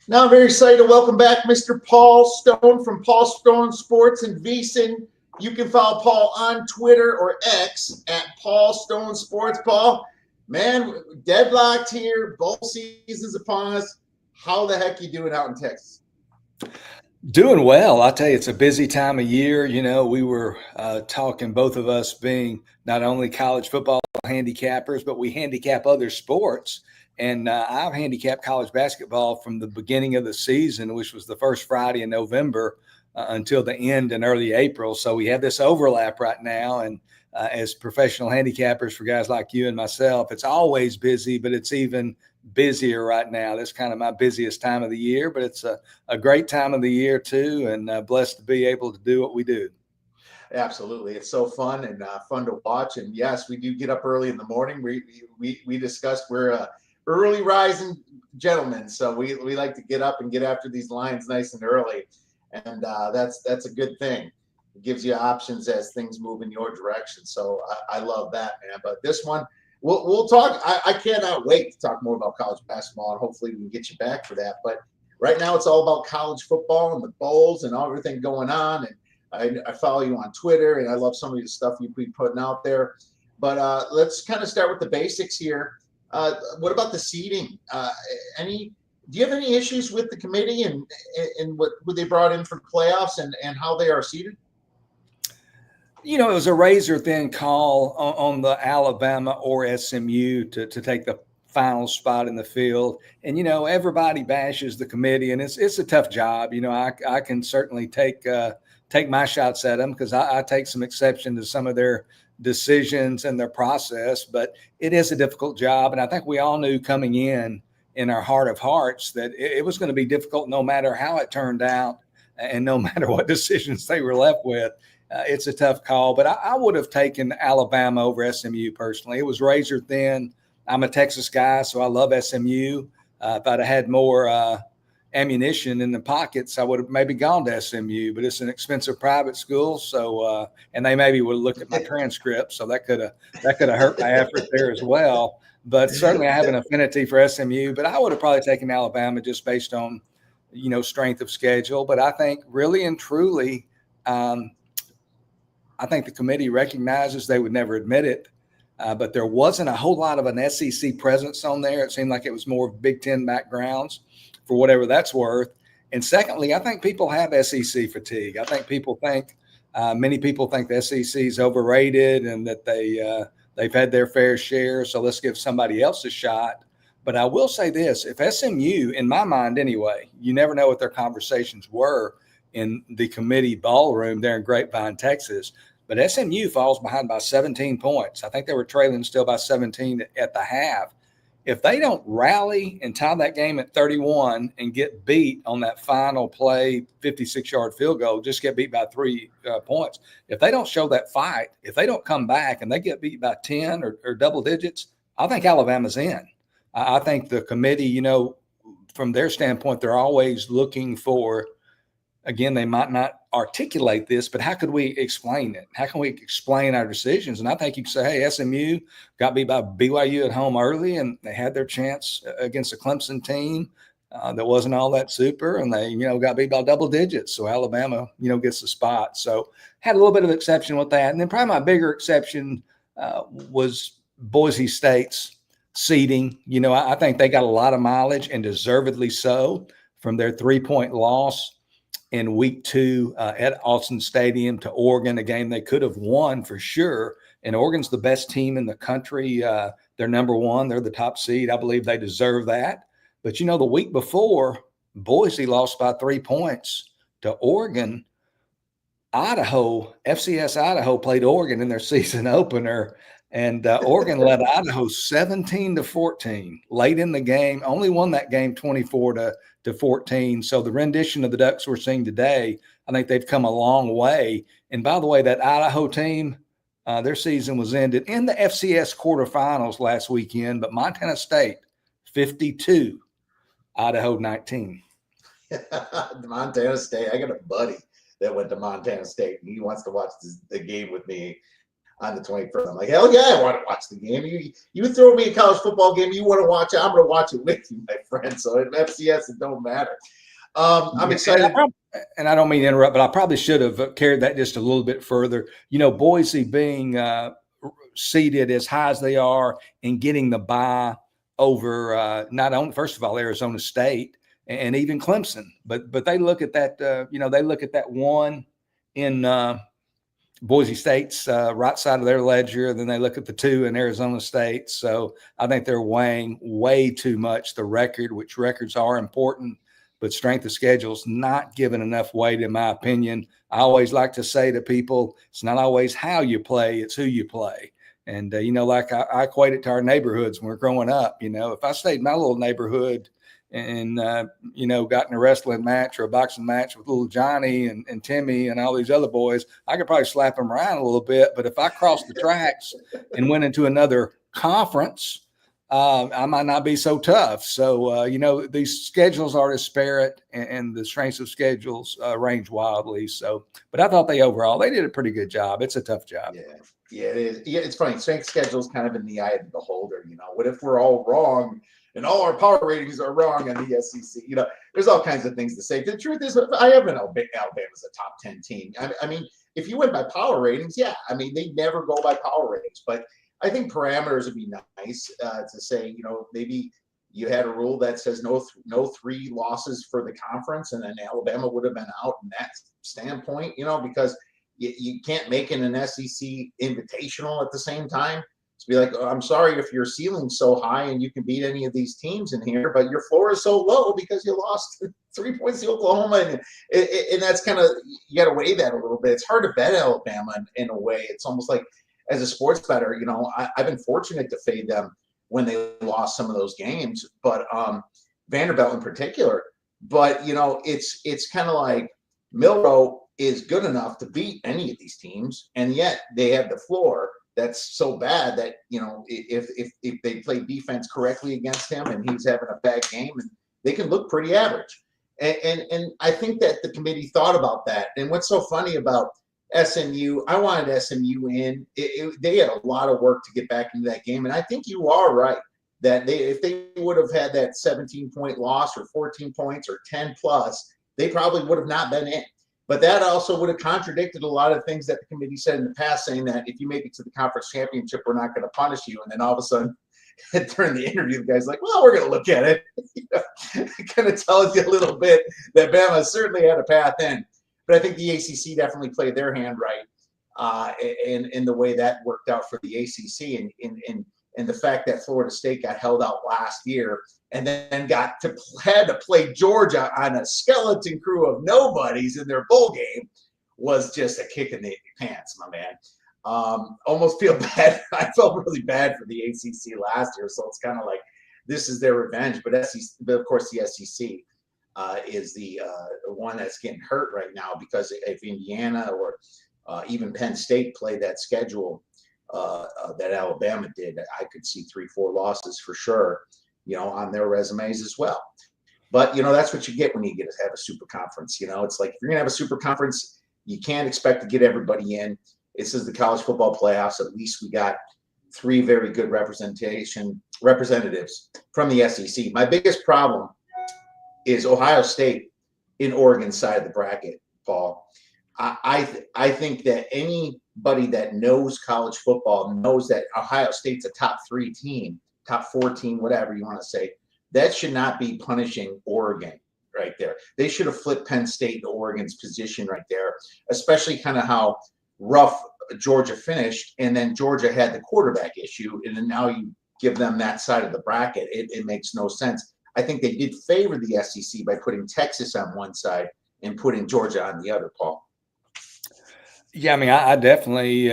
Now I'm very excited to welcome back Mr. Paul Stone from Paul Stone Sports in Beeson. You can follow Paul on Twitter or X at Paul Stone Sports. Paul, man, deadlocked here. Bowl season's upon us. How the heck you doing out in Texas? Doing well. I'll tell you, it's a busy time of year. We were talking, both of us being not only college football handicappers, but we handicap other sports. And I've handicapped college basketball from the beginning of the season, which was the first Friday in November, until the end in early April. So we have this overlap right now. And as professional handicappers for guys like you and myself, it's always busy, but it's even busier right now. That's kind of my busiest time of the year, but it's a great time of the year too, and blessed to be able to do what we do. Absolutely, it's so fun and fun to watch. And yes, we do get up early in the morning. We discussed we're early rising gentlemen, so we like to get up and get after these lines nice and early, and that's a good thing. It gives you options as things move in your direction. So I love that, man. But this one, we'll talk. I cannot wait to talk more about college basketball, and hopefully we can get you back for that. But right now, it's all about college football and the bowls and everything going on. And I follow you on Twitter, and I love some of the stuff you be putting out there. But let's kind of start with the basics here. What about the seeding? Do you have any issues with the committee and what they brought in for playoffs and how they are seeded? It was a razor thin call on the Alabama or SMU to take the final spot in the field. And, everybody bashes the committee, and it's a tough job. I can certainly take my shots at them because I take some exception to some of their decisions and their process, but it is a difficult job. And I think we all knew coming in our heart of hearts that it was going to be difficult no matter how it turned out and no matter what decisions they were left with. It's a tough call, but I would have taken Alabama over SMU personally. It was razor thin. I'm a Texas guy, so I love SMU. If I'd have had more ammunition in the pockets, I would have maybe gone to SMU, but it's an expensive private school. So, and they maybe would have looked at my transcript. So that could have hurt my effort there as well. But certainly I have an affinity for SMU, but I would have probably taken Alabama just based on, strength of schedule. But I think really and truly, I think the committee recognizes they would never admit it, but there wasn't a whole lot of an SEC presence on there. It seemed like it was more Big Ten backgrounds for whatever that's worth. And secondly, I think people have SEC fatigue. I think many people think the SEC is overrated and that they've had their fair share. So let's give somebody else a shot. But I will say this, if SMU, in my mind anyway, you never know what their conversations were in the committee ballroom there in Grapevine, Texas. But SMU falls behind by 17 points. I think they were trailing still by 17 at the half. If they don't rally and tie that game at 31 and get beat on that final play, 56-yard field goal, just get beat by 3 points. If they don't show that fight, if they don't come back and they get beat by 10 or double digits, I think Alabama's in. I think the committee, from their standpoint, they're always looking for, again, they might not articulate this, but how could we explain it? How can we explain our decisions? And I think you can say, hey, SMU got beat by BYU at home early, and they had their chance against a Clemson team that wasn't all that super, and they, got beat by double digits. So Alabama, gets the spot. So had a little bit of exception with that. And then probably my bigger exception was Boise State's seeding. I think they got a lot of mileage, and deservedly so, from their 3-point loss in week 2 at Austin Stadium to Oregon, a game they could have won for sure. And Oregon's the best team in the country. They're number 1. They're the top seed. I believe they deserve that. But, the week before, Boise lost by 3 points to Oregon. FCS Idaho played Oregon in their season opener, and Oregon led Idaho 17-14 late in the game. Only won that game 24-14. So the rendition of the Ducks we're seeing today, I think they've come a long way. And by the way, that Idaho team, their season was ended in the FCS quarterfinals last weekend, but Montana State 52, Idaho 19. Montana State. I got a buddy that went to Montana State, and he wants to watch the game with me. on the 21st. I'm like, hell yeah, I want to watch the game. You throw me a college football game, you want to watch it, I'm going to watch it with you, my friend. So at FCS, it don't matter. I'm excited. And I don't mean to interrupt, but I probably should have carried that just a little bit further. Boise being seated as high as they are and getting the bye over not only, first of all, Arizona State and even Clemson, but they look at that, they look at that one in Boise State's right side of their ledger, and then they look at the two in Arizona State. So I think they're weighing way too much the record, which records are important, but strength of schedule's not given enough weight, in my opinion. I always like to say to people, it's not always how you play, it's who you play. And, like I equate it to our neighborhoods when we're growing up. If I stayed in my little neighborhood and, got in a wrestling match or a boxing match with little Johnny and Timmy and all these other boys, I could probably slap them around a little bit. But if I crossed the tracks and went into another conference, I might not be so tough. So, these schedules are disparate and the strengths of schedules range wildly. So, but I thought they did a pretty good job. It's a tough job. Yeah, it is. Yeah, it's funny. Strength schedule is kind of in the eye of the beholder. What if we're all wrong and all our power ratings are wrong on the SEC? There's all kinds of things to say. The truth is, I have an Alabama's a top 10 team. I mean, if you went by power ratings, yeah. I mean, they never go by power ratings, but I think parameters would be nice to say, maybe you had a rule that says no 3 losses for the conference, and then Alabama would have been out in that standpoint, because you can't make it an SEC invitational at the same time. To be like, I'm sorry if your ceiling's so high and you can beat any of these teams in here, but your floor is so low because you lost 3 points to Oklahoma. And that's kind of, you got to weigh that a little bit. It's hard to bet Alabama in a way. It's almost like, as a sports bettor, I've been fortunate to fade them when they lost some of those games, but Vanderbilt in particular. But it's kind of like Milroe is good enough to beat any of these teams, and yet they have the floor that's so bad that if they play defense correctly against him and he's having a bad game, and they can look pretty average. And I think that the committee thought about that. And what's so funny about SMU, I wanted SMU in. They had a lot of work to get back into that game, and I think you are right that if they would have had that 17-point loss or 14 points or 10 plus, they probably would have not been in. But that also would have contradicted a lot of things that the committee said in the past, saying that if you make it to the conference championship, we're not going to punish you. And then all of a sudden, during the interview, the guy's like, well, we're going to look at it. It kind of tells you a little bit that Bama certainly had a path in. But I think the ACC definitely played their hand right in the way that worked out for the ACC. And the fact that Florida State got held out last year and then had to play Georgia on a skeleton crew of nobodies in their bowl game was just a kick in the pants, my man. Almost feel bad. I felt really bad for the ACC last year, so it's kind of like this is their revenge. But of course, the SEC is the one that's getting hurt right now, because if Indiana or even Penn State play that schedule that Alabama did, I could see 3-4 losses for sure, on their resumes as well. But, that's what you get when you get to have a super conference. It's like, if you're going to have a super conference, you can't expect to get everybody in. This is the college football playoffs. At least we got 3 very good representatives from the SEC. My biggest problem is Ohio State in Oregon's side of the bracket, Paul. I think that anybody that knows college football knows that Ohio State's a top 3 team, top 4 team, whatever you want to say. That should not be punishing Oregon right there. They should have flipped Penn State to Oregon's position right there, especially kind of how rough Georgia finished, and then Georgia had the quarterback issue, and then now you give them that side of the bracket. It makes no sense. I think they did favor the SEC by putting Texas on one side and putting Georgia on the other, Paul. Yeah, I mean, I definitely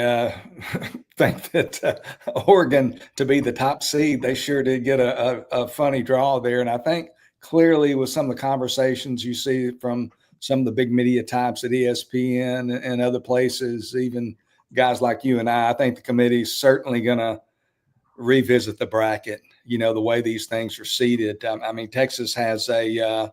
think that Oregon, to be the top seed, they sure did get a funny draw there. And I think clearly with some of the conversations you see from some of the big media types at ESPN and other places, even guys like you and I think the committee's certainly going to revisit the bracket, the way these things are seeded. I mean, Texas has a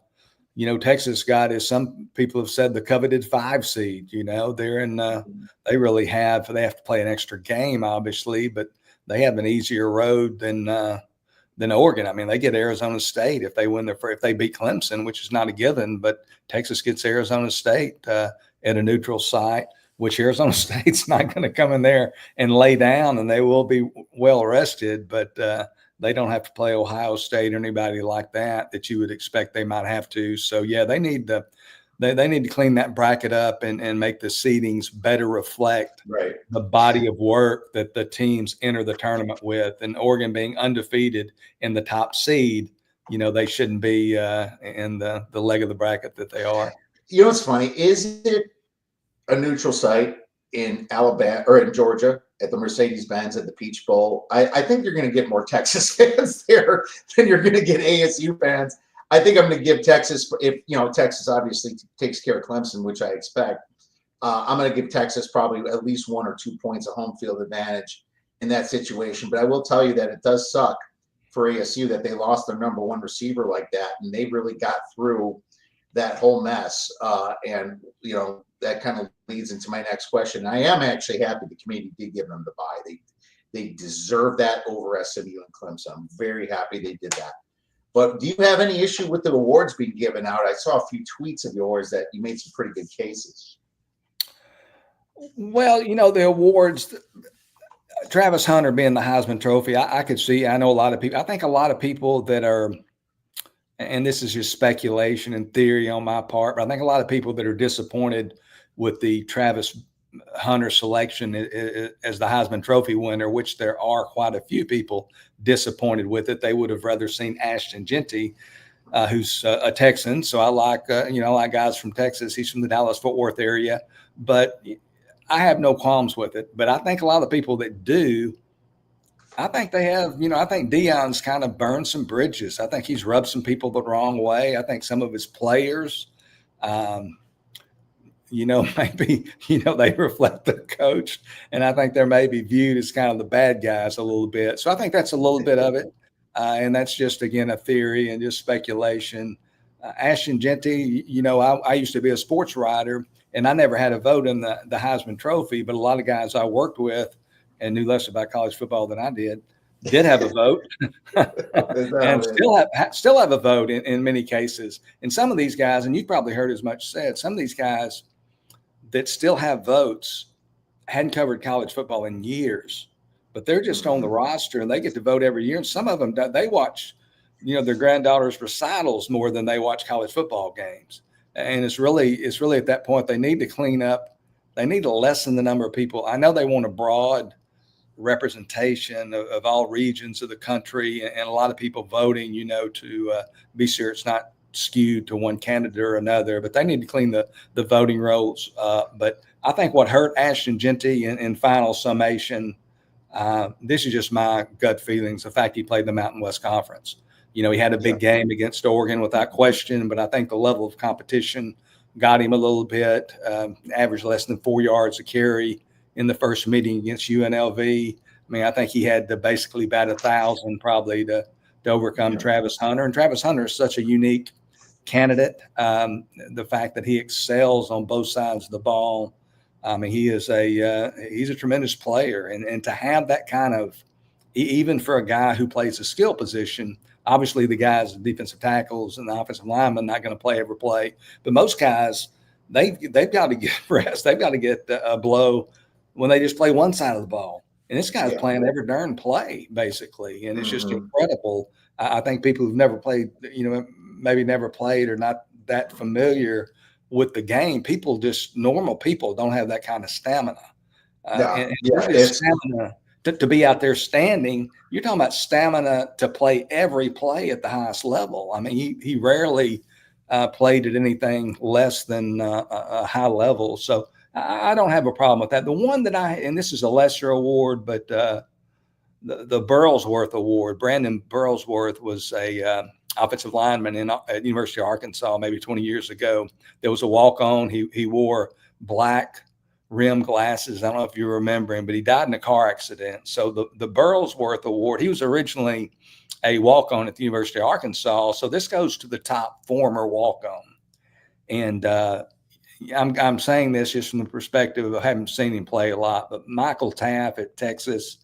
Texas got, as some people have said, the coveted 5 seed. They're in. They really have. They have to play an extra game, obviously, but they have an easier road than Oregon. I mean, they get Arizona State if they if they beat Clemson, which is not a given. But Texas gets Arizona State at a neutral site, which Arizona State's not going to come in there and lay down, and they will be well rested. But they don't have to play Ohio State or anybody like that you would expect they might have to. So yeah, they need to clean that bracket up and make the seedings better reflect the body of work that the teams enter the tournament with. And Oregon being undefeated in the top seed, they shouldn't be in the leg of the bracket that they are. What's funny? Is it a neutral site in Alabama or in Georgia at the Mercedes-Benz at the Peach Bowl? I think you're going to get more Texas fans there than you're going to get ASU fans. I think I'm going to give Texas, if Texas obviously takes care of Clemson, which I expect. I'm going to give Texas probably at least 1 or 2 points of home field advantage in that situation. But I will tell you that it does suck for ASU that they lost their number 1 receiver like that, and they really got through that whole mess. And that kind of leads into my next question. I am actually happy the committee did give them the bye. They deserve that over SMU and Clemson. I'm very happy they did that. But do you have any issue with the awards being given out? I saw a few tweets of yours that you made some pretty good cases. Well, the awards, Travis Hunter being the Heisman Trophy, I could see. I know a lot of people. I think a lot of people that are, and this is just speculation and theory on my part, but I think a lot of people that are disappointed with the Travis Hunter selection as the Heisman Trophy winner, which there are quite a few people disappointed with it. They would have rather seen Ashton Jeanty, who's a Texan. So I like guys from Texas. He's from the Dallas-Fort Worth area, but I have no qualms with it. But I think a lot of people that do, I think they have, I think Deion's kind of burned some bridges. I think he's rubbed some people the wrong way. I think some of his players, maybe, they reflect the coach. And I think they're maybe viewed as kind of the bad guys a little bit. So I think that's a little bit of it. And that's just, again, a theory and just speculation. Ashton Jeanty, I used to be a sports writer, and I never had a vote in the Heisman Trophy, but a lot of guys I worked with and knew less about college football than I did have a vote and still have a vote in many cases. And some of these guys, and you've probably heard as much said, some of these guys that still have votes hadn't covered college football in years, but they're just on the roster and they get to vote every year. And some of them, they watch, their granddaughter's recitals more than they watch college football games. And it's really at that point, they need to clean up. They need to lessen the number of people. I know they want a broad representation of all regions of the country and a lot of people voting, to be sure it's not skewed to one candidate or another, but they need to clean the voting rolls. But I think what hurt Ashton Jeanty in final summation, this is just my gut feelings, the fact he played the Mountain West Conference. He had a big game against Oregon without question, but I think the level of competition got him a little bit, averaged less than 4 yards a carry in the first meeting against UNLV. I mean, I think he had to basically bat 1,000 probably to overcome Travis Hunter. And Travis Hunter is such a unique candidate. The fact that he excels on both sides of the ball. I mean, he's a tremendous player. And to have that kind of, even for a guy who plays a skill position, obviously the guys, the defensive tackles and the offensive linemen, not going to play every play. But most guys, they've got to get rest. They've got to get a blow when they just play one side of the ball. And this guy's playing every darn play, basically. And it's just incredible. I think people who've never played, maybe never played or not that familiar with the game, normal people don't have that kind of stamina. Stamina to be out there standing. You're talking about stamina to play every play at the highest level. I mean, he rarely played at anything less than a high level. So I don't have a problem with that. The one that and this is a lesser award, but the Burlsworth Award, Brandon Burlsworth was a offensive lineman at University of Arkansas maybe 20 years ago. There was a walk-on. He wore black rim glasses. I don't know if you remember him, but he died in a car accident. So the Burlsworth Award, he was originally a walk-on at the University of Arkansas. So this goes to the top former walk-on. And I'm saying this just from the perspective of I haven't seen him play a lot, but Michael Taft at Texas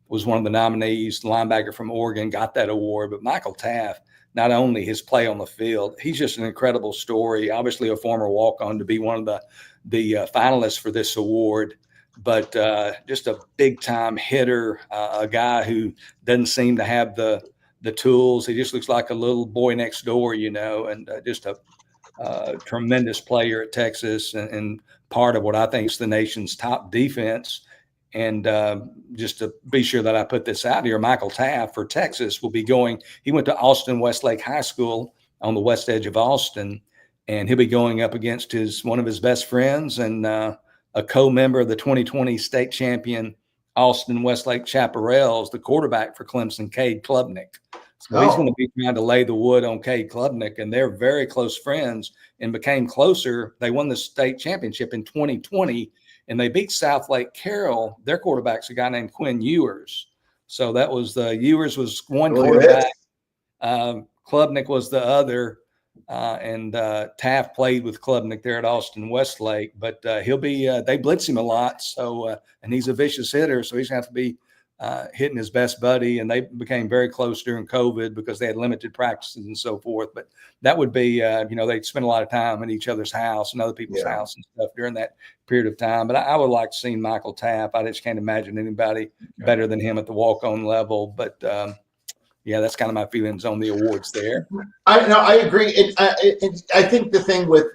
was one of the nominees. The linebacker from Oregon got that award. But Michael Taft, not only his play on the field, he's just an incredible story. Obviously, a former walk-on to be one of the finalists for this award, but just a big-time hitter, a guy who doesn't seem to have the tools. He just looks like a little boy next door, and just a tremendous player at Texas and part of what I think is the nation's top defense. And just to be sure that I put this out here, Michael Taft for Texas will be going. He went to Austin Westlake High School on the west edge of Austin, and he'll be going up against one of his best friends and a co-member of the 2020 state champion Austin Westlake Chaparrals, the quarterback for Clemson, Cade Klubnik. So he's going to be trying to lay the wood on Cade Klubnik, and they're very close friends and became closer. They won the state championship in 2020. And they beat Southlake Carroll. Their quarterback's a guy named Quinn Ewers. So that was Ewers was one quarterback. Klubnik was the other. And Taft played with Klubnik there at Austin Westlake. But he'll be they blitz him a lot. So and he's a vicious hitter. So he's going to have to be hitting his best buddy. And they became very close during COVID because they had limited practices and so forth. But that would be, they'd spend a lot of time at each other's house and other people's house and stuff during that period of time. But I would like to see Michael Taft. I just can't imagine anybody better than him at the walk-on level. But that's kind of my feelings on the awards there. I agree. I think the thing with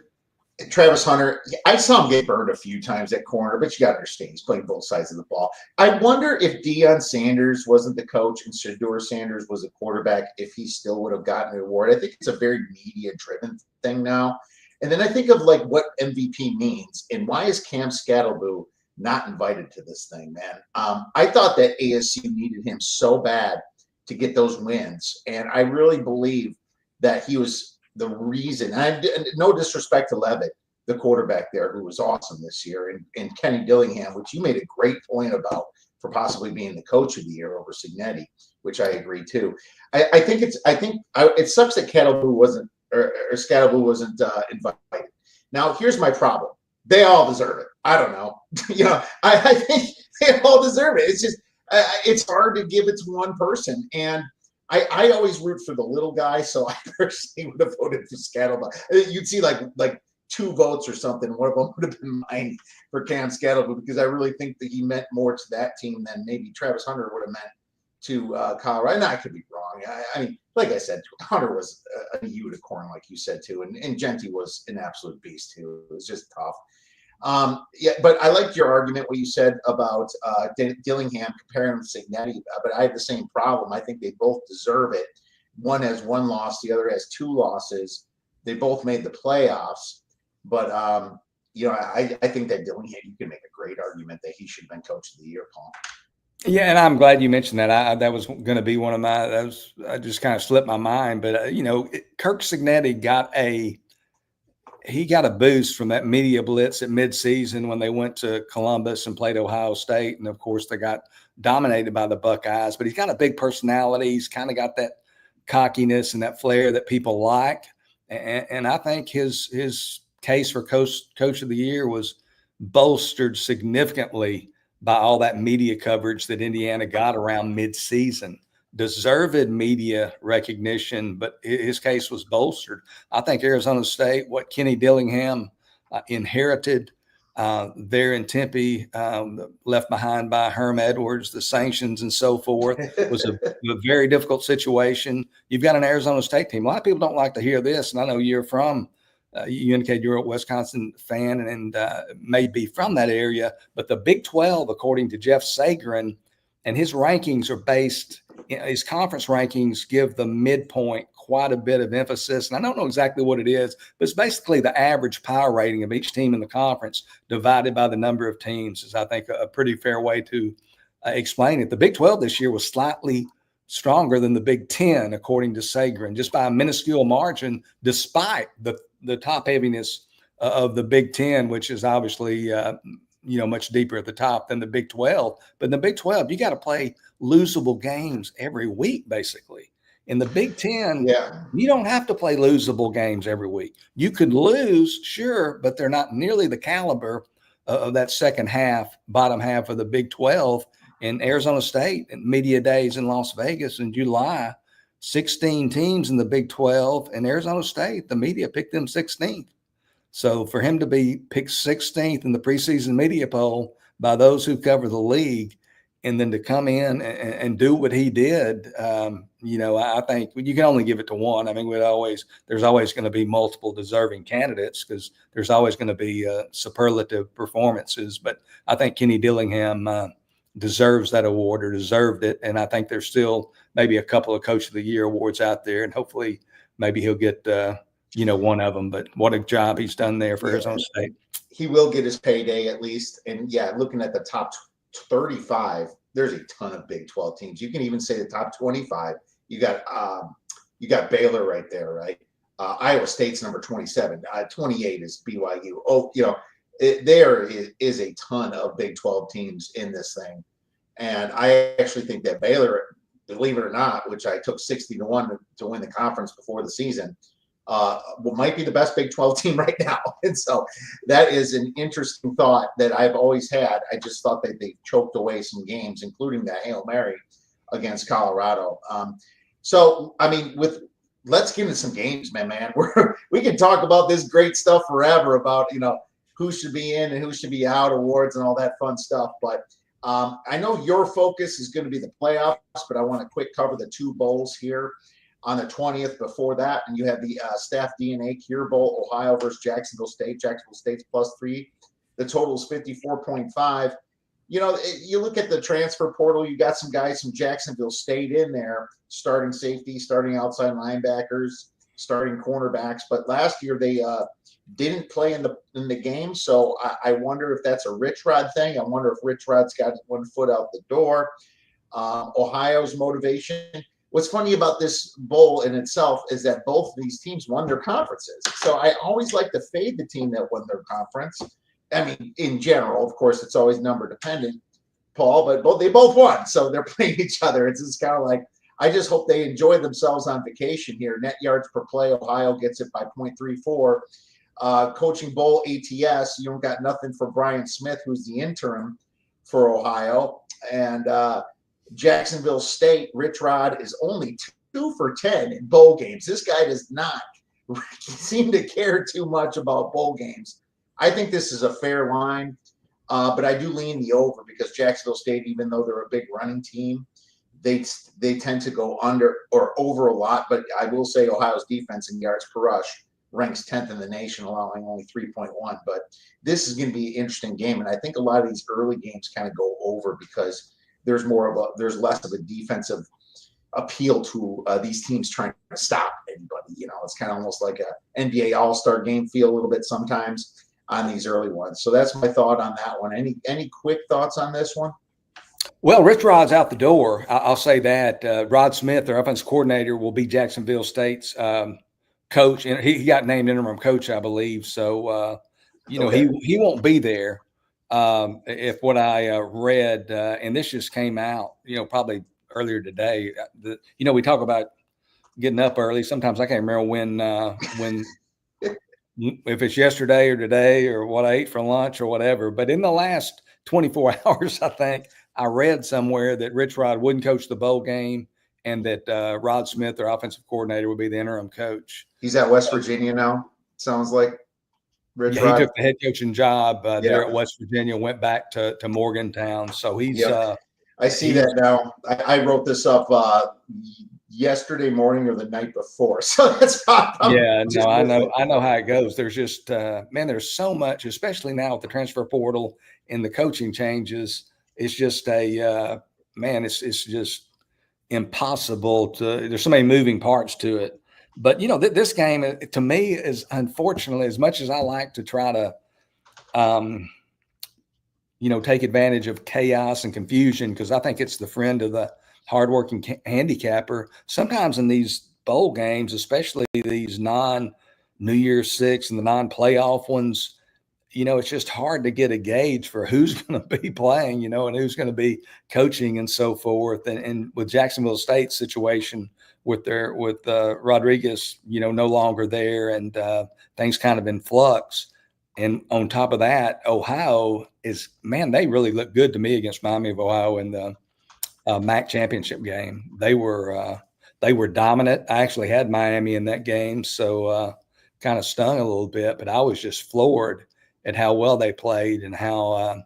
Travis Hunter, I saw him get burned a few times at corner, but you got to understand he's playing both sides of the ball. I wonder if Deion Sanders wasn't the coach and Shedeur Sanders was a quarterback, if he still would have gotten an award. I think it's a very media-driven thing now. And then I think of like what MVP means and why is Cam Scattleboo not invited to this thing, man? I thought that ASU needed him so bad to get those wins, and I really believe that he was the reason. And no disrespect to Levitt, the quarterback there, who was awesome this year, and Kenny Dillingham, which you made a great point about for possibly being the coach of the year over Cignetti, which I agree too. I think it sucks that Scattleboo wasn't invited. Now here's my problem: they all deserve it. I don't know, I think they all deserve it. It's just it's hard to give it to one person, and I always root for the little guy, so I personally would have voted for Scattleboo. You'd see like 2 votes or something. One of them would have been mine for Cam Scattleboo, because I really think that he meant more to that team than maybe Travis Hunter would have meant to Colorado. And I could be wrong. I mean, like I said, Hunter was a unicorn, like you said too, and Genty was an absolute beast too. It was just tough. But I liked your argument, what you said about Dillingham comparing him to Cignetti, but I have the same problem. I think they both deserve it. One has 1 loss, the other has 2 losses. They both made the playoffs, but I think that Dillingham, you can make a great argument that he should have been coach of the year, Paul. Yeah, and I'm glad you mentioned that. That was going to be one of my. I just kind of slipped my mind, but Kirk Cignetti got a boost from that media blitz at midseason when they went to Columbus and played Ohio State. And of course they got dominated by the Buckeyes, but he's got a big personality. He's kind of got that cockiness and that flair that people like. And I think his case for coach of the year was bolstered significantly by all that media coverage that Indiana got around midseason. Deserved media recognition, but his case was bolstered. I think Arizona State, what Kenny Dillingham inherited there in Tempe, left behind by Herm Edwards, the sanctions and so forth, was a very difficult situation. You've got an Arizona State team. A lot of people don't like to hear this, and I know you're from you indicated you're a Wisconsin fan and may be from that area, but the Big 12, according to Jeff Sagarin, and his rankings are based, his conference rankings give the midpoint quite a bit of emphasis. And I don't know exactly what it is, but it's basically the average power rating of each team in the conference divided by the number of teams is, I think, a pretty fair way to explain it. The Big 12 this year was slightly stronger than the Big 10, according to Sagarin, just by a minuscule margin, despite the top heaviness of the Big 10, which is obviously much deeper at the top than the Big 12. But in the Big 12, you got to play losable games every week, basically. In the Big 10, Yeah. you don't have to play losable games every week. You could lose, sure, but they're not nearly the caliber of that second half, bottom half of the Big 12. In Arizona State and media days in Las Vegas in July, 16 teams in the Big 12, and Arizona State, the media picked them 16th. So for him to be picked 16th in the preseason media poll by those who cover the league, and then to come in and do what he did, I think you can only give it to one. I mean, there's always going to be multiple deserving candidates because there's always going to be superlative performances. But I think Kenny Dillingham deserves that award or deserved it. And I think there's still maybe a couple of Coach of the Year awards out there, and hopefully maybe he'll get one of them. But what a job he's done there for Arizona State. He will get his payday at least. And looking at the top 35, there's a ton of Big 12 teams. You can even say the top 25. You got Baylor right there, right? Iowa State's number 27. 28 is BYU. Oh, there is a ton of Big 12 teams in this thing. And I actually think that Baylor, believe it or not, which I took 60-1 to win the conference before the season, might be the best Big 12 team right now. And so that is an interesting thought that I've always had. I just thought that they choked away some games, including that Hail Mary against Colorado. Let's get into some games, man. We can talk about this great stuff forever about, who should be in and who should be out, awards and all that fun stuff. But I know your focus is going to be the playoffs, but I want to quick cover the two bowls here on the 20th before that. And you have the Staff DNA Cure Bowl, Ohio versus Jacksonville State. Jacksonville State's +3. The total is 54.5. You look at the transfer portal, you got some guys from Jacksonville State in there, starting safety, starting outside linebackers, starting cornerbacks. But last year they didn't play in the game. So I wonder if that's a Rich Rod thing. I wonder if Rich Rod's got one foot out the door. Ohio's motivation. What's funny about this bowl in itself is that both of these teams won their conferences. So I always like to fade the team that won their conference. I mean, in general, of course, it's always number dependent, Paul, but they both won. So they're playing each other. It's just kind of like, I just hope they enjoy themselves on vacation here. Net yards per play, Ohio gets it by 0.34. Coaching bowl ATS, you don't got nothing for Brian Smith, who's the interim for Ohio. And Jacksonville State, Rich Rod is only 2 for 10 in bowl games. This guy does not seem to care too much about bowl games. I think this is a fair line, but I do lean the over because Jacksonville State, even though they're a big running team, they tend to go under or over a lot. But I will say Ohio's defense in yards per rush ranks 10th in the nation, allowing only 3.1. But this is going to be an interesting game, and I think a lot of these early games kind of go over because there's less of a defensive appeal to these teams trying to stop anybody. It's kind of almost like a NBA All-Star game feel a little bit sometimes on these early ones. So that's my thought on that one. Any quick thoughts on this one? Well, Rich Rod's out the door. I'll say that. Rod Smith, their offensive coordinator, will be Jacksonville State's coach, and he got named interim coach, I believe. So, okay. he won't be there. If what I read, and this just came out, probably earlier today. We talk about getting up early. Sometimes I can't remember when if it's yesterday or today or what I ate for lunch or whatever. But in the last 24 hours, I think I read somewhere that Rich Rod wouldn't coach the bowl game and that Rod Smith, their offensive coordinator, would be the interim coach. He's at West Virginia now, sounds like. Rod. He took the head coaching job there at West Virginia, went back to Morgantown. So he's I see that now. I wrote this up yesterday morning or the night before. So that's how I know how it goes. There's just there's so much, especially now with the transfer portal and the coaching changes. It's just it's just impossible there's so many moving parts to it. But this game to me is, unfortunately, as much as I like to try to take advantage of chaos and confusion, because I think it's the friend of the hardworking handicapper. Sometimes in these bowl games, especially these non-New Year's Six and the non-playoff ones, it's just hard to get a gauge for who's going to be playing, and who's going to be coaching and so forth. And with Jacksonville State's situation with Rodriguez, no longer there, and things kind of in flux. And on top of that, Ohio they really looked good to me against Miami of Ohio in the MAC championship game. They were dominant. I actually had Miami in that game, so kind of stung a little bit, but I was just floored at how well they played and how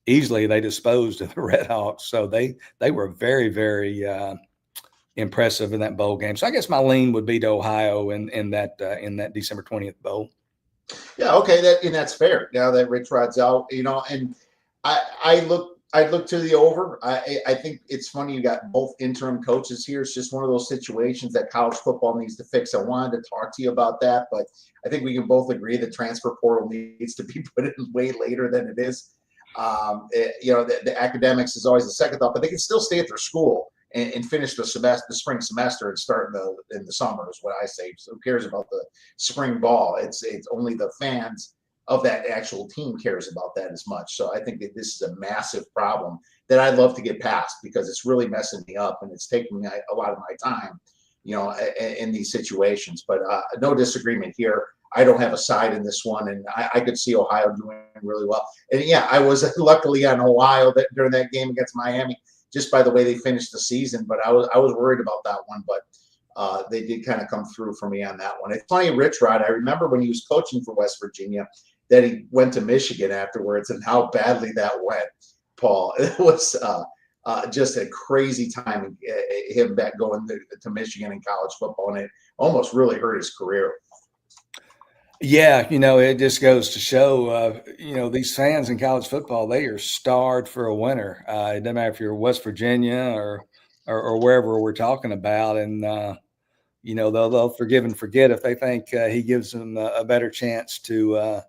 easily they disposed of the Redhawks. So they were very, very impressive in that bowl game. So I guess my lean would be to Ohio in that December 20th bowl. Yeah, okay, that's fair. Now that Rich Rod's out, and I look to the over. I think it's funny you got both interim coaches here. It's just one of those situations that college football needs to fix. I wanted to talk to you about that, but I think we can both agree the transfer portal needs to be put in way later than it is. The academics is always a second thought, but they can still stay at their school and finish the spring semester and start in the summer is what I say. So who cares about the spring ball? It's only the fans of that actual team cares about that as much. So I think that this is a massive problem that I'd love to get past because it's really messing me up and it's taking a lot of my time, in these situations. But no disagreement here. I don't have a side in this one, and I could see Ohio doing really well. And yeah, I was luckily on Ohio during that game against Miami, just by the way they finished the season. But I was worried about that one, but they did kind of come through for me on that one. It's funny, Rich Rod, I remember when he was coaching for West Virginia that he went to Michigan afterwards and how badly that went, Paul. It was just a crazy time, him back going to Michigan in college football, and it almost really hurt his career. Yeah, it just goes to show, these fans in college football, they are starved for a winner. It doesn't matter if you're West Virginia or wherever we're talking about. And, they'll forgive and forget if they think he gives them a better chance to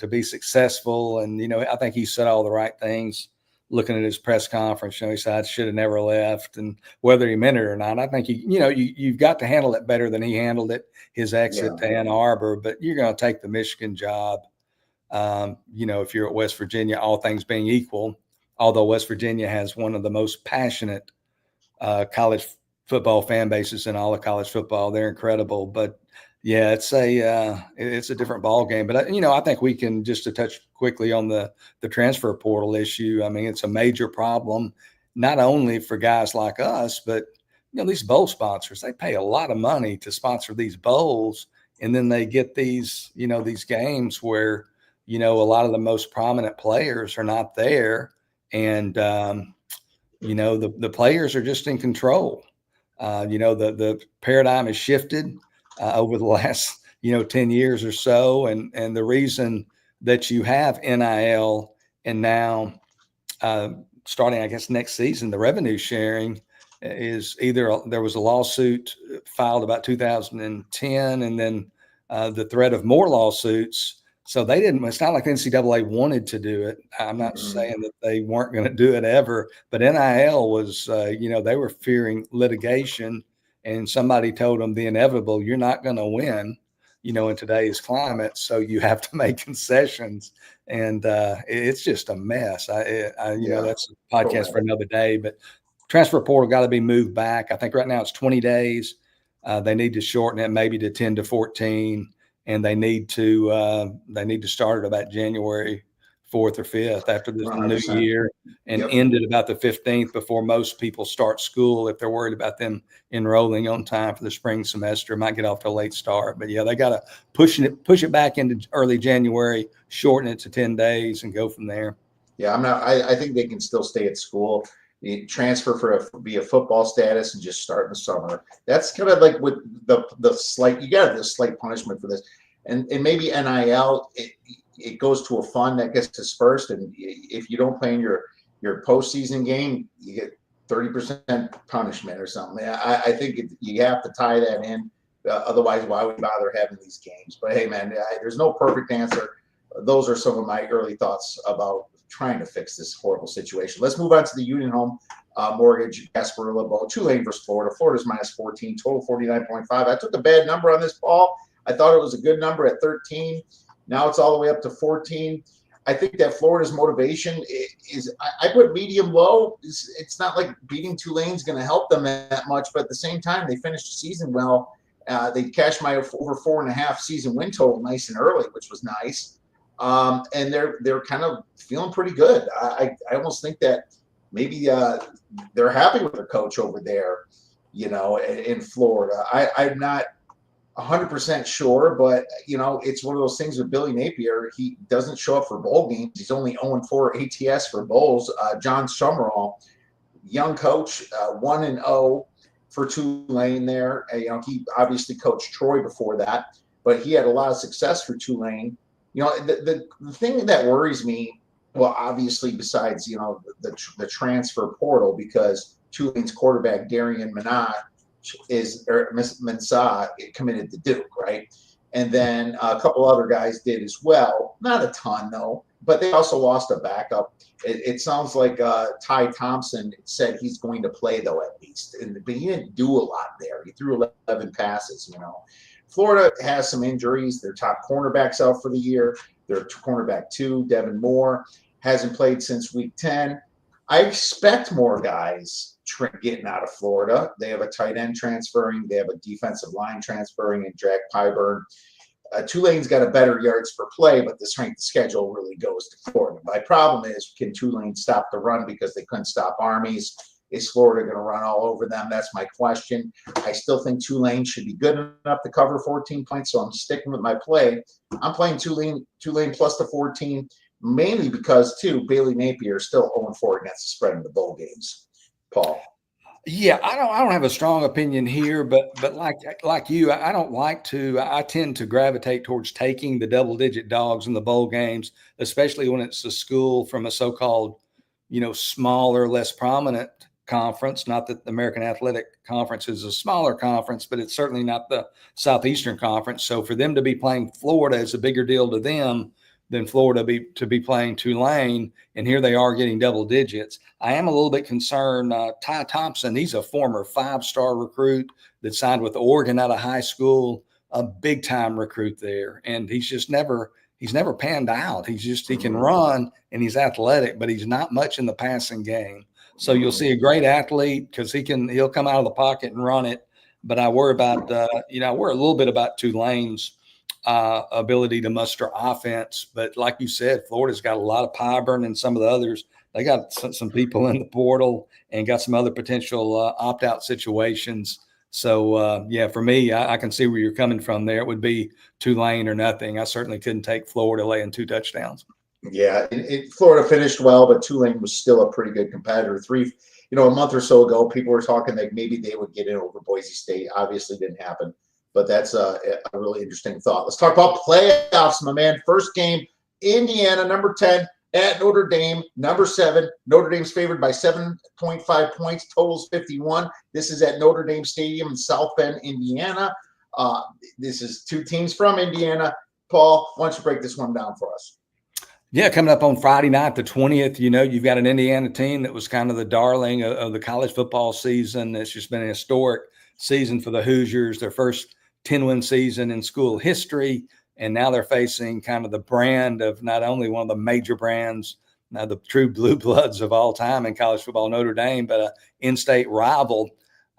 be successful. And, I think he said all the right things looking at his press conference. He said, I should have never left. And whether he meant it or not, I think, you've got to handle it better than he handled it, his exit to Ann Arbor. But you're going to take the Michigan job, if you're at West Virginia, all things being equal, although West Virginia has one of the most passionate college football fan bases in all of college football. They're incredible. But yeah, it's a different ball game. But I think we can, just to touch quickly on the transfer portal issue. I mean, it's a major problem, not only for guys like us, but these bowl sponsors. They pay a lot of money to sponsor these bowls, and then they get these games where a lot of the most prominent players are not there, and the players are just in control. The paradigm has shifted over the last 10 years or so, and the reason that you have NIL and now starting, I guess, next season, the revenue sharing is either there was a lawsuit filed about 2010 and then the threat of more lawsuits. So it's not like the NCAA wanted to do it. I'm not saying that they weren't going to do it ever, but NIL was, they were fearing litigation, and somebody told them the inevitable, you're not going to win, in today's climate. So you have to make concessions, and it's just a mess. That's a podcast for another day, but transfer portal got to be moved back. I think right now it's 20 days. They need to shorten it maybe to 10 to 14. And they need to start at about January 4th or 5th after the 100%. new year, and end at about the 15th before most people start school. If they're worried about them enrolling on time for the spring semester, might get off to a late start. But yeah, they got to push it back into early January, shorten it to 10 days, and go from there. Yeah, I think they can still stay at school. Transfer via football status and just start in the summer. That's kind of like with the slight, you got this slight punishment for this, and maybe NIL it goes to a fund that gets dispersed, and if you don't play in your postseason game, you get 30% punishment or something. I think you have to tie that in, otherwise why would you bother having these games? But hey, man, there's no perfect answer. Those are some of my early thoughts about trying to fix this horrible situation. Let's move on to the Union Home Mortgage Gasparilla Bowl. Tulane versus Florida. Florida's minus 14, total 49.5. I took a bad number on this, Paul. I thought it was a good number at 13. Now it's all the way up to 14. I think that Florida's motivation is I put medium low. It's not like beating Tulane's going to help them that much, but at the same time, they finished the season well. They cashed my over 4.5 season win total nice and early, which was nice. And they're kind of feeling pretty good. I almost think that maybe they're happy with their coach over there, in Florida. I'm not 100% sure, but it's one of those things with Billy Napier. He doesn't show up for bowl games. He's only 0-4 ATS for bowls. John Summerall, young coach, 1-0 for Tulane there. He obviously coached Troy before that, but he had a lot of success for Tulane. The thing that worries me, well, obviously besides the transfer portal, because Tulane's quarterback Darian Mensah committed to Duke, right? And then a couple other guys did as well. Not a ton though, but they also lost a backup. It sounds like Ty Thompson said he's going to play though, at least, but he didn't do a lot there. He threw 11 passes. Florida has some injuries. Their top cornerback's out for the year. Their cornerback 2, Devin Moore, hasn't played since week 10. I expect more guys getting out of Florida. They have a tight end transferring. They have a defensive line transferring and Jack Pyburn. Tulane's got a better yards per play, but the strength of schedule really goes to Florida. My problem is, can Tulane stop the run because they couldn't stop Armies? Is Florida going to run all over them? That's my question. I still think Tulane should be good enough to cover 14 points, so I'm sticking with my play. I'm playing Tulane plus the 14, mainly because, too, Bailey Napier is still 0-4 against the spread in the bowl games. Paul. Yeah, I don't have a strong opinion here, but like you, I tend to gravitate towards taking the double-digit dogs in the bowl games, especially when it's a school from a so-called, smaller, less prominent conference. Not that the American Athletic Conference is a smaller conference, but it's certainly not the Southeastern Conference. So for them to be playing Florida is a bigger deal to them than Florida to be playing Tulane, and here they are getting double digits. I am a little bit concerned. Ty Thompson, he's a former 5-star recruit that signed with Oregon out of high school, a big-time recruit there, and he's never panned out. He can run and he's athletic, but he's not much in the passing game. So you'll see a great athlete because he'll come out of the pocket and run it. But I worry about I worry a little bit about Tulane's ability to muster offense. But like you said, Florida's got a lot of Pyburn and some of the others. They got some people in the portal and got some other potential opt-out situations. So, for me, I can see where you're coming from there. It would be Tulane or nothing. I certainly couldn't take Florida laying 2 touchdowns. Yeah, Florida finished well, but Tulane was still a pretty good competitor. A month or so ago, people were talking like maybe they would get in over Boise State. Obviously didn't happen. But that's a really interesting thought. Let's talk about playoffs, my man. First game, Indiana, number 10, at Notre Dame, number 7. Notre Dame's favored by 7.5 points, totals 51. This is at Notre Dame Stadium in South Bend, Indiana. This is 2 teams from Indiana. Paul, why don't you break this one down for us? Yeah, coming up on Friday night, the 20th, you've got an Indiana team that was kind of the darling of the college football season. It's just been a historic season for the Hoosiers, their first 10-win season in school history. And now they're facing kind of the brand of not only one of the major brands, the true blue bloods of all time in college football, Notre Dame, but an in-state rival.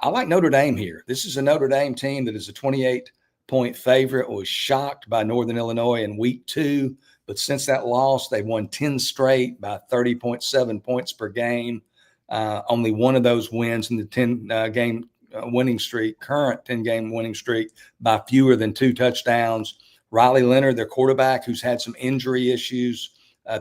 I like Notre Dame here. This is a Notre Dame team that is a 28-point favorite, was shocked by Northern Illinois in week 2. But since that loss, they've won 10 straight by 30.7 points per game. Only one of those wins in the 10-game winning streak, current 10-game winning streak, by fewer than 2 touchdowns. Riley Leonard, their quarterback, who's had some injury issues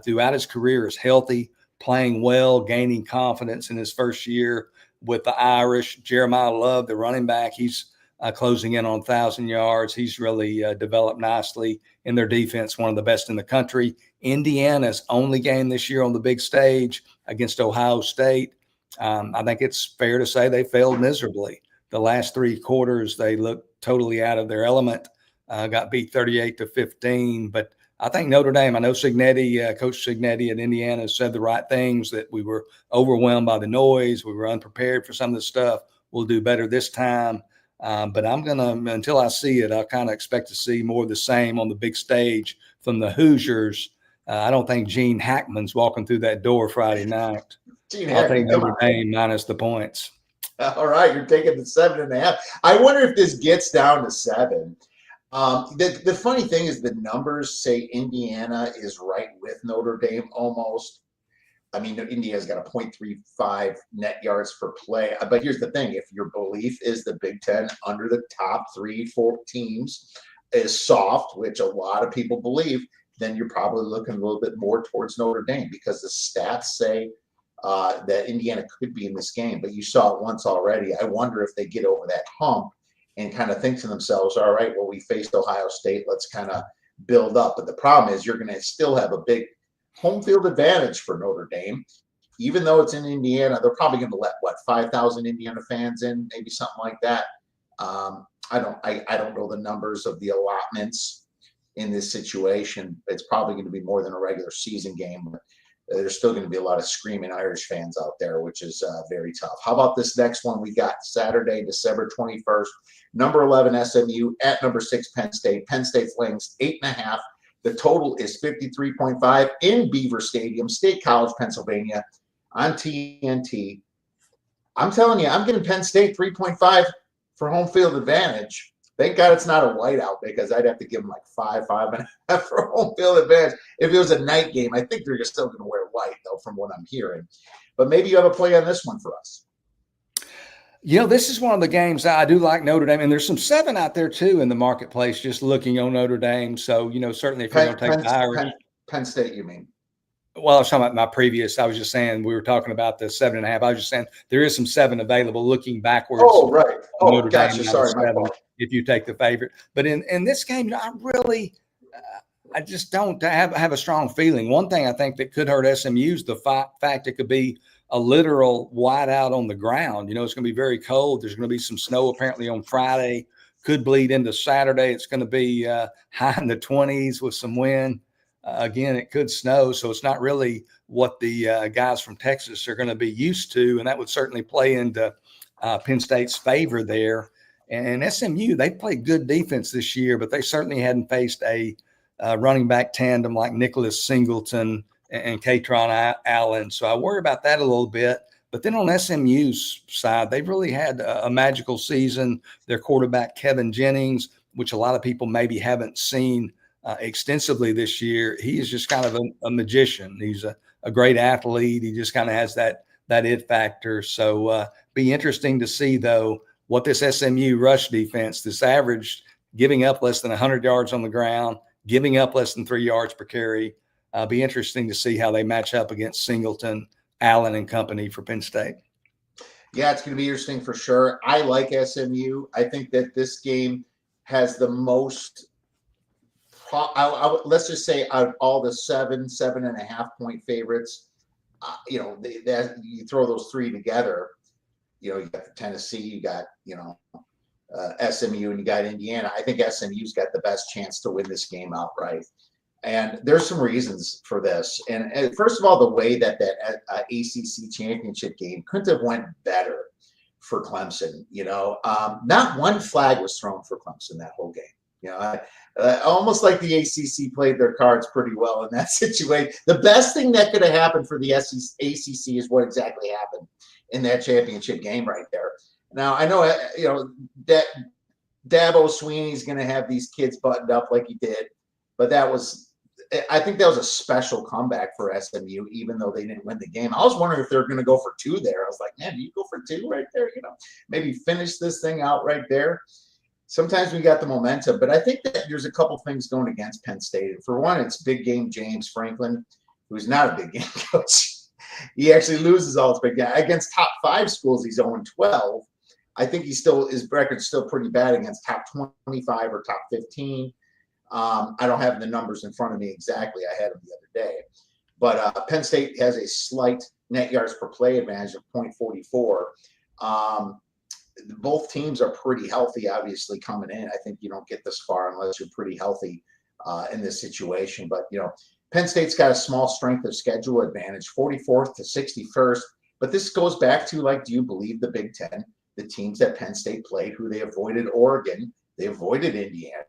throughout his career, is healthy, playing well, gaining confidence in his first year with the Irish. Jeremiah Love, the running back, he's closing in on 1,000 yards. He's really developed nicely in their defense, one of the best in the country. Indiana's only game this year on the big stage against Ohio State. I think it's fair to say they failed miserably. The last 3 quarters, they looked totally out of their element, got beat 38-15. But I think Notre Dame, I know Cignetti, Coach Cignetti at Indiana said the right things, that we were overwhelmed by the noise. We were unprepared for some of the stuff. We'll do better this time. But until I see it, I kind of expect to see more of the same on the big stage from the Hoosiers. I don't think Gene Hackman's walking through that door Friday night. Gene I'll take Hackman, come Notre on. Dame minus the points. All right, you're taking the 7.5. I wonder if this gets down to 7. The funny thing is the numbers say Indiana is right with Notre Dame almost. I mean, Indiana's got a 0.35 net yards per play. But here's the thing. If your belief is the Big Ten under the top 3-4 teams is soft, which a lot of people believe, then you're probably looking a little bit more towards Notre Dame because the stats say that Indiana could be in this game. But you saw it once already. I wonder if they get over that hump and kind of think to themselves, all right, well, we faced Ohio State. Let's kind of build up. But the problem is you're going to still have a big home field advantage for Notre Dame. Even though it's in Indiana, they're probably going to let, 5,000 Indiana fans in, maybe something like that. I don't know the numbers of the allotments in this situation. It's probably going to be more than a regular season game, but there's still going to be a lot of screaming Irish fans out there, which is very tough. How about this next one? We got Saturday, December 21st, number 11 SMU at number 6 Penn State. Penn State Flames 8.5. The total is 53.5 in Beaver Stadium, State College, Pennsylvania, on TNT. I'm telling you, I'm getting Penn State 3.5 for home field advantage. Thank God it's not a whiteout because I'd have to give them like 5.5 for home field advantage. If it was a night game, I think they're still going to wear white, though, from what I'm hearing. But maybe you have a play on this one for us. This is one of the games I do like Notre Dame, and there's some 7 out there too in the marketplace. Just looking on Notre Dame, so certainly if you're going to take the Irish, Penn State, you mean? Well, I was talking about my previous. I was just saying we were talking about the 7.5. I was just saying there is some 7 available. Looking backwards. Oh, right. Oh, Notre gotcha. Dame Sorry, my 7, fault. if you take the favorite. But in this game, I really, I just don't have a strong feeling. One thing I think that could hurt SMU is the fact it could be a literal whiteout on the ground. It's going to be very cold. There's going to be some snow apparently on Friday. Could bleed into Saturday. It's going to be high in the 20s with some wind. Again, it could snow, so it's not really what the guys from Texas are going to be used to, and that would certainly play into Penn State's favor there. And SMU, they played good defense this year, but they certainly hadn't faced a running back tandem like Nicholas Singleton and Katron Allen. So I worry about that a little bit. But then on SMU's side, they've really had a magical season. Their quarterback, Kevin Jennings, which a lot of people maybe haven't seen extensively this year, he is just kind of a magician. He's a great athlete. He just kind of has that it factor. So be interesting to see, though, what this SMU rush defense, this average, giving up less than 100 yards on the ground, giving up less than 3 yards per carry. Be interesting to see how they match up against Singleton, Allen, and company for Penn State. Yeah, it's going to be interesting for sure. I like SMU. I think that this game has the most let's just say out of all the 7.5 point favorites, that you throw those 3 together, you got Tennessee, you got, SMU, and you got Indiana. I think SMU's got the best chance to win this game outright. And there's some reasons for this. And first of all, the way that ACC championship game couldn't have went better for Clemson. Not one flag was thrown for Clemson that whole game. Almost like the ACC played their cards pretty well in that situation. The best thing that could have happened for the ACC is what exactly happened in that championship game right there. Now, I know, that Dabo Swinney's going to have these kids buttoned up like he did, but I think that was a special comeback for SMU, even though they didn't win the game. I was wondering if they were going to go for 2 there. I was like, man, do you go for 2 right there? Maybe finish this thing out right there. Sometimes we got the momentum, but I think that there's a couple things going against Penn State. For one, it's big game James Franklin, who's not a big game coach. He actually loses all his big game. Against top 5 schools, he's 0-12. I think his record's still pretty bad against top 25 or top 15. I don't have the numbers in front of me exactly. I had them the other day. But Penn State has a slight net yards per play advantage of 0.44. Both teams are pretty healthy, obviously, coming in. I think you don't get this far unless you're pretty healthy in this situation. But, Penn State's got a small strength of schedule advantage, 44th to 61st. But this goes back to, do you believe the Big Ten the teams that Penn State played, who they avoided Oregon, they avoided Indiana,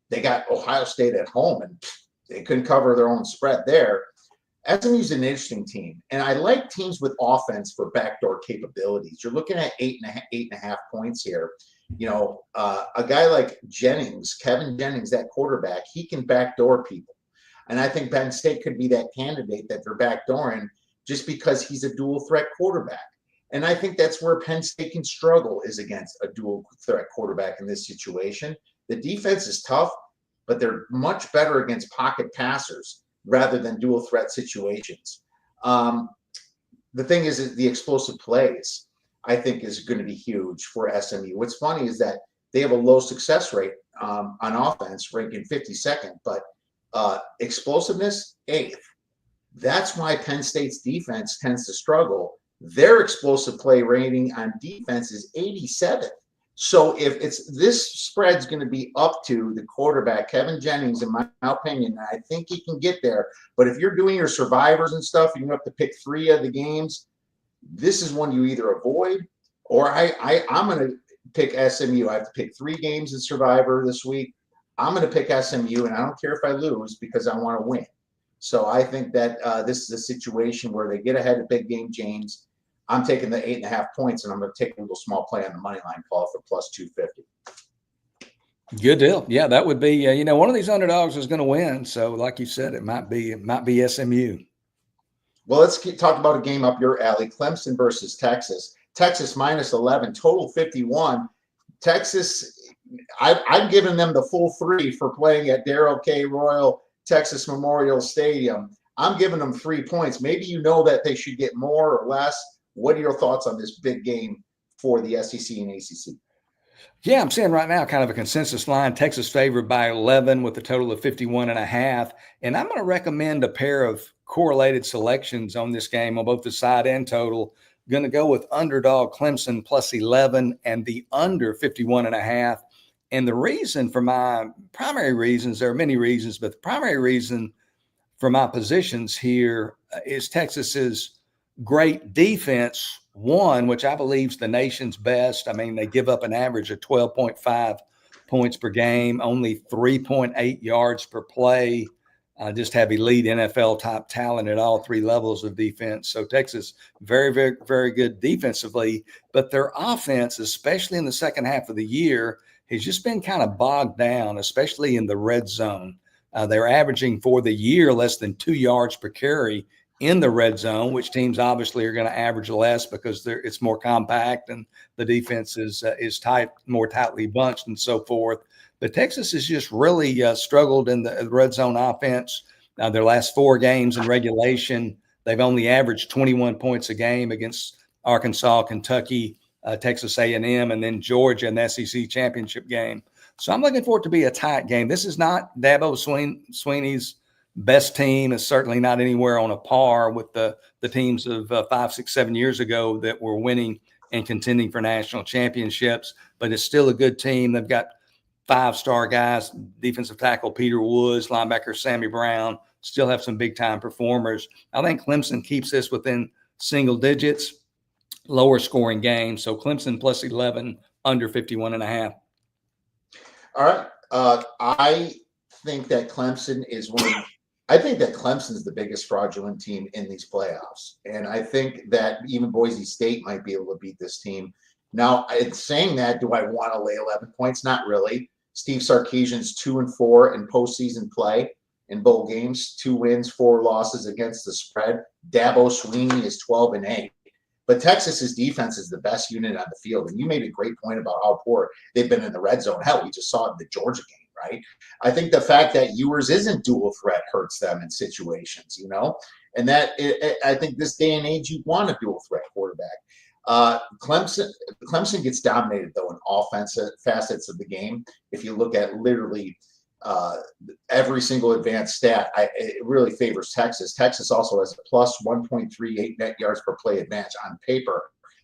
they got Ohio State at home, and they couldn't cover their own spread there. SMU's an interesting team, and I like teams with offense for backdoor capabilities. You're looking at 8.5 points here. A guy like Kevin Jennings, that quarterback, he can backdoor people. And I think Penn State could be that candidate that they're backdooring just because he's a dual threat quarterback. And I think that's where Penn State can struggle, is against a dual threat quarterback in this situation. The defense is tough, but they're much better against pocket passers rather than dual threat situations. The thing is the explosive plays, I think, is going to be huge for SMU. What's funny is that they have a low success rate on offense, ranking 52nd, but explosiveness, 8th. That's why Penn State's defense tends to struggle. Their explosive play rating on defense is 87th. So if this spread's going to be up to the quarterback, Kevin Jennings, in my opinion, I think he can get there. But if you're doing your survivors and stuff, and you have to pick 3 of the games, this is one you either avoid, or I'm going to pick SMU. I have to pick 3 games in Survivor this week. I'm going to pick SMU, and I don't care if I lose because I want to win. So I think that this is a situation where they get ahead of Big Game James. I'm taking the 8.5 points, and I'm going to take a little small play on the money line call for plus 250. Good deal. Yeah, that would be. One of these underdogs is going to win. So, like you said, it might be SMU. Well, let's talk about a game up your alley: Clemson versus Texas. Texas minus 11, total 51. Texas, I've given them the full 3 for playing at Darrell K. Royal Texas Memorial Stadium. I'm giving them 3 points. Maybe that they should get more or less. What are your thoughts on this big game for the SEC and ACC? Yeah, I'm seeing right now kind of a consensus line. Texas favored by 11 with a total of 51.5. And I'm going to recommend a pair of correlated selections on this game on both the side and total. Going to go with underdog Clemson plus 11 and the under 51.5. And the reason for my primary reasons, there are many reasons, but the primary reason for my positions here is Texas's great defense, which I believe is the nation's best. I mean, they give up an average of 12.5 points per game, only 3.8 yards per play, just have elite NFL type talent at all 3 levels of defense. So Texas, very, very, very good defensively, but their offense, especially in the second half of the year, has just been kind of bogged down, especially in the red zone. They're averaging for the year less than 2 yards per carry in the red zone, which teams obviously are going to average less because it's more compact and the defense is tight, more tightly bunched and so forth. But Texas has just really struggled in the red zone offense. Their last 4 games in regulation, they've only averaged 21 points a game against Arkansas, Kentucky, Texas A&M, and then Georgia in the SEC championship game. So I'm looking for it to be a tight game. This is not Dabo Swinney's best team. Is certainly not anywhere on a par with the teams of 5, 6, 7 years ago that were winning and contending for national championships. But it's still a good team. They've got 5-star guys, defensive tackle Peter Woods, linebacker Sammy Brown, still have some big-time performers. I think Clemson keeps this within single digits, lower scoring game. So Clemson plus 11, under 51.5. All right. I think that Clemson is I think that Clemson's the biggest fraudulent team in these playoffs. And I think that even Boise State might be able to beat this team. Now, in saying that, do I want to lay 11 points? Not really. Steve Sarkisian's 2-4 in postseason play in bowl games, 2 wins, 4 losses against the spread. Dabo Swinney is 12-8. But Texas's defense is the best unit on the field. And you made a great point about how poor they've been in the red zone. Hell, we just saw it in the Georgia game, right? I think the fact that Ewers isn't dual threat hurts them in situations, and that I think this day and age, you want a dual threat quarterback. Clemson gets dominated, though, in offensive facets of the game. If you look at literally every single advanced stat, it really favors Texas. Texas also has a plus 1.38 net yards per play advantage on paper.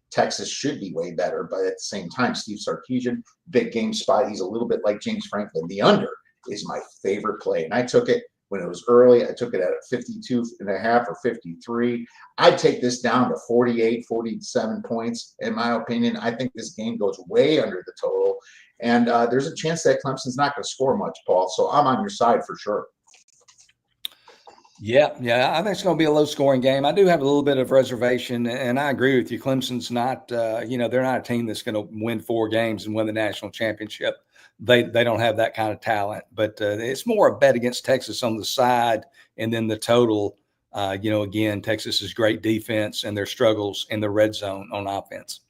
Texas should be way better, but at the same time, Steve Sarkisian, big game spot. He's a little bit like James Franklin. The under is my favorite play, and I took it. when it was early. I took it at 52.5 or 53. I'd take this down to 48, 47 points, in my opinion. I think this game goes way under the total. And there's a chance that Clemson's not going to score much, Paul. So I'm on your side for sure. Yeah, I think it's going to be a low-scoring game. I do have a little bit of reservation, and I agree with you. Clemson's not, they're not a team that's going to win 4 games and win the national championship. They don't have that kind of talent. But it's more a bet against Texas on the side, and then the total. Again, Texas's great defense and their struggles in the red zone on offense.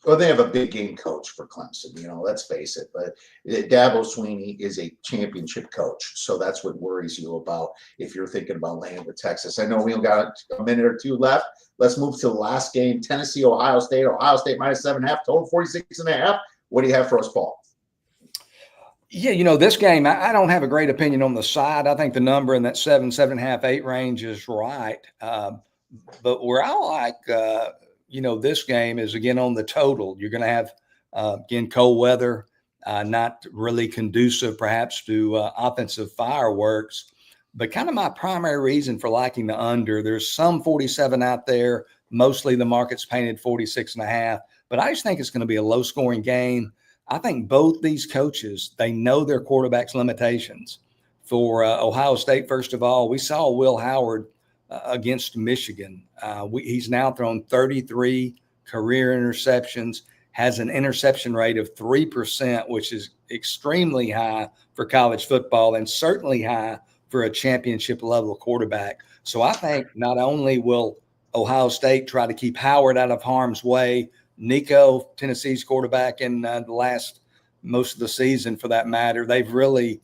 Well, they have a big game coach for Clemson, let's face it. But Dabo Swinney is a championship coach. So that's what worries you about if you're thinking about laying with Texas. I know we only got a minute or two left. Let's move to the last game. Tennessee, Ohio State. Ohio State minus 7.5, total 46.5. What do you have for us, Paul? Yeah, this game, I don't have a great opinion on the side. I think the number in that 7.5, 8 range is right. But where I like this game is, again, on the total. You're going to have, again, cold weather, not really conducive perhaps to offensive fireworks. But kind of my primary reason for liking the under, there's some 47 out there. Mostly the market's painted 46.5. But I just think it's going to be a low-scoring game. I think both these coaches, they know their quarterback's limitations. For Ohio State, first of all, we saw Will Howard against Michigan. He's now thrown 33 career interceptions, has an interception rate of 3%, which is extremely high for college football and certainly high for a championship level quarterback. So I think not only will Ohio State try to keep Howard out of harm's way, Nico, Tennessee's quarterback in the last most of the season for that matter, they've really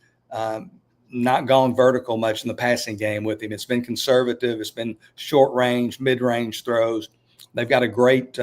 not gone vertical much in the passing game with him. It's been conservative. It's been short range, mid-range throws. They've got a great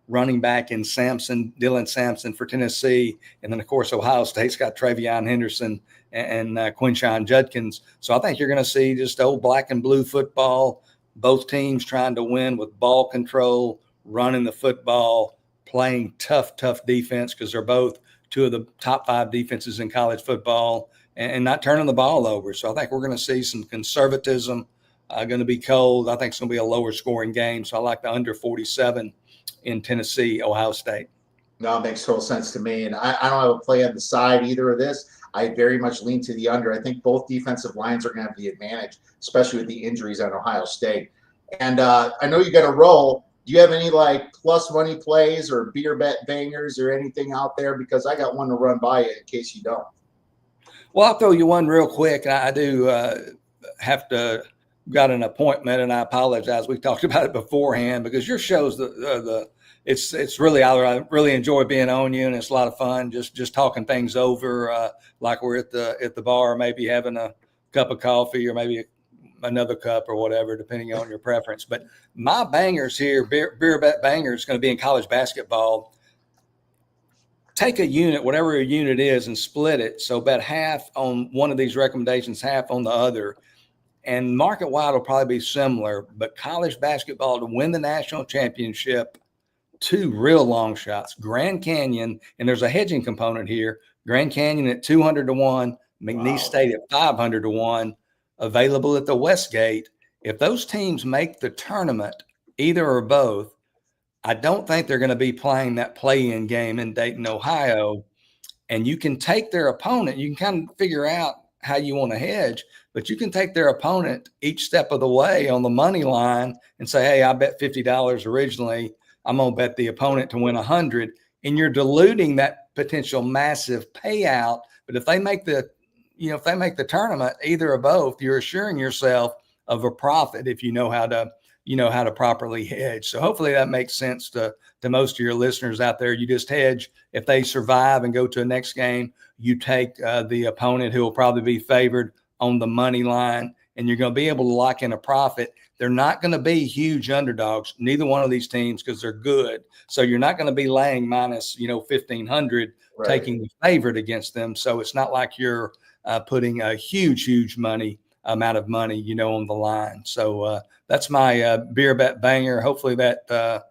running back in Dylan Sampson for Tennessee. And then, of course, Ohio State's got Travion Henderson and Quinshon Judkins. So I think you're going to see just old black and blue football, both teams trying to win with ball control, running the football, playing tough defense because they're both 2 of the top 5 defenses in college football, and not turning the ball over. So I think we're going to see some conservatism, going to be cold. I think it's going to be a lower scoring game. So I like the under 47 in Tennessee, Ohio State. No, it makes total sense to me. And I don't have a play on the side either of this. I very much lean to the under. I think both defensive lines are going to have the advantage, especially with the injuries on Ohio State. And I know you got a roll. Do you have any plus money plays or beer bet bangers or anything out there? Because I got one to run by you in case you don't. Well, I'll throw you one real quick. I do have to got an appointment, and I apologize. We talked about it beforehand because your show's it's really, I really enjoy being on you, and it's a lot of fun just talking things over like we're at the bar, maybe having a cup of coffee or maybe another cup or whatever, depending on your preference. But my bangers here, beer bet bangers, is going to be in college basketball. Take a unit, whatever a unit is, and split it. So bet half on one of these recommendations, half on the other. And market-wide will probably be similar, but college basketball to win the national championship, 2 real long shots. Grand Canyon, and there's a hedging component here. Grand Canyon at 200-1, McNeese State at 500-1, available at the Westgate. If those teams make the tournament, either or both, I don't think they're going to be playing that play-in game in Dayton, Ohio. And you can take their opponent. You can kind of figure out how you want to hedge, but you can take their opponent each step of the way on the money line and say, hey, I bet $50 originally. I'm going to bet the opponent to win 100. And you're diluting that potential massive payout. But if they make the tournament, either or both, you're assuring yourself of a profit if you know how to properly hedge. So hopefully that makes sense to most of your listeners out there. You just hedge. If they survive and go to a next game, you take the opponent who will probably be favored on the money line, and you're going to be able to lock in a profit. They're not going to be huge underdogs, neither one of these teams, because they're good. So you're not going to be laying minus 1,500, right, taking the favorite against them. So it's not like you're putting a huge amount of money, on the line. So that's my beer bet banger. Hopefully that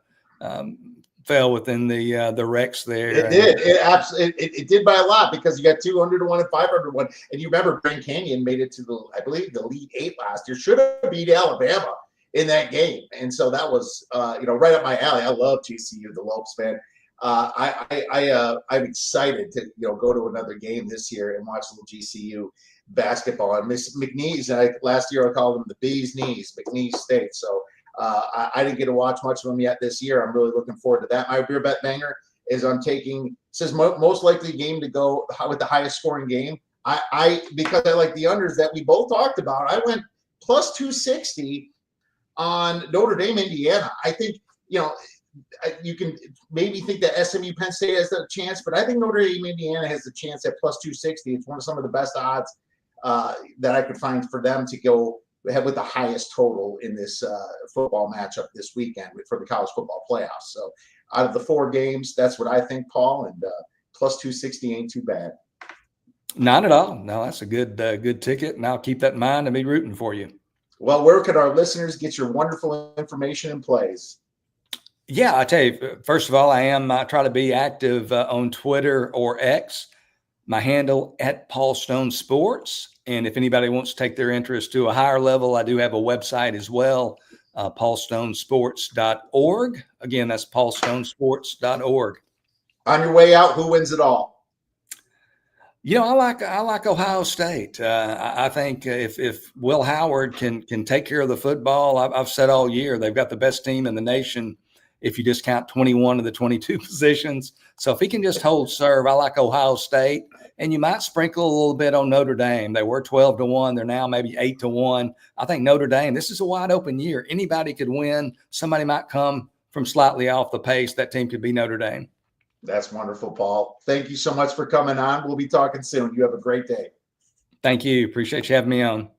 fell within the Rex there. It did. It absolutely. It did by a lot because you got 200 to 1 and 500 to 1. And you remember Grand Canyon made it to I believe, the Elite Eight last year. Should have beat Alabama in that game. And so that was, right up my alley. I love TCU, the Lopes, man. I'm excited to go to another game this year and watch the GCU basketball. And Miss McNeese, last year I called them the Bee's Knees, McNeese State. So I didn't get to watch much of them yet this year. I'm really looking forward to that. My beer bet banger is I'm taking, says most likely game to go with the highest scoring game. Because I like the unders that we both talked about, I went plus 260 on Notre Dame, Indiana. I think, you can maybe think that SMU Penn State has a chance, but I think Notre Dame, Indiana has a chance at plus 260. It's one of some of the best odds that I could find for them to go ahead with the highest total in this football matchup this weekend for the college football playoffs. So out of the 4 games, that's what I think, Paul, and plus 260 ain't too bad. Not at all. No, that's a good ticket, and I'll keep that in mind and be rooting for you. Well, where could our listeners get your wonderful information and plays? Yeah, I tell you, first of all, I try to be active on Twitter or X. My handle at Paul Stone Sports. And if anybody wants to take their interest to a higher level, I do have a website as well, paulstonesports.org. Again, that's paulstonesports.org. On your way out, who wins it all? I like Ohio State. I think if Will Howard can take care of the football, I've said all year they've got the best team in the nation. If you just count 21 of the 22 positions. So if he can just hold serve, I like Ohio State. And you might sprinkle a little bit on Notre Dame. They were 12 to 1. They're now maybe 8 to 1. I think Notre Dame, this is a wide open year. Anybody could win. Somebody might come from slightly off the pace. That team could be Notre Dame. That's wonderful, Paul. Thank you so much for coming on. We'll be talking soon. You have a great day. Thank you. Appreciate you having me on.